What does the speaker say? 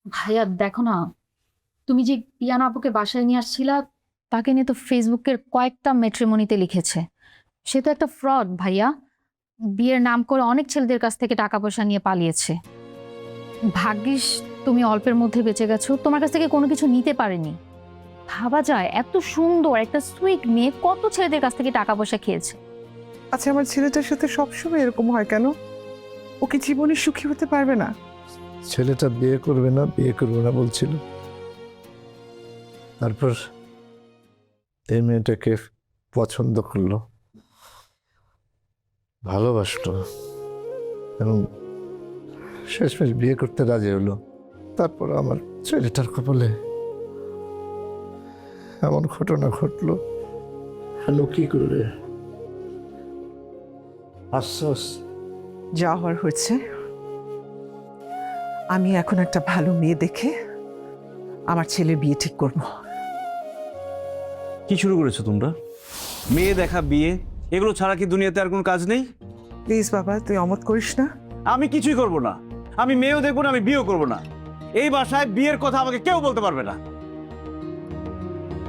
ভাইয়া দেখো না, তুমি যে পিয়ানো আপুকে বাসায় নিয়ে আসছিলা, তাকে নিয়ে তো ফেসবুকের কয়েকটা ম্যাট্রিমনিতে লিখেছে। সে তো একটা ফ্রড ভাইয়া। বিয়ের নাম করে অনেক ছেলেদের কাছ থেকে টাকা পয়সা নিয়ে পালিয়েছে। ভাগ্যিস তুমি অল্পের মধ্যে বেঁচে গেছো, তোমার কাছ থেকে কোনো কিছু নিতে পারেনি। ভাবা যায় এত সুন্দর একটা সুইট মেয়ে কত ছেলেদের কাছ থেকে টাকা পয়সা খেয়েছে। আচ্ছা, আমার ছেলেটার সাথে সবসময় এরকম হয় কেন? ও কি জীবনে সুখী হতে পারবে না? ছেলেটা বিয়ে করবে না, বিয়ে করবে না বলছিল। তারপর এই মেয়েটাকে পছন্দ করলো, ভালোবাসলো এবং শেষমেশ বিয়ে করতে রাজি হলো। তারপর আমার ছেলেটার কপালে এমন ঘটনা ঘটলো। হ্যালো, কি করবে? আফসোস। যা হওয়ার হয়েছে। আমি এখন একটা ভালো মেয়ে দেখে আমার ছেলের বিয়ে ঠিক করব। কি শুরু করেছো তোমরা? মেয়ে দেখা, বিয়ে, এগুলো ছাড়া কি দুনিয়াতে আর কোনো কাজ নেই? প্লিজ বাবা, তুই অমত করিস না। আমি কিছুই করব না। আমি মেয়েও দেখবো না, আমি বিয়েও করব না। এই বাসায় বিয়ের কথা আমাকে কেউ বলতে পারবে না।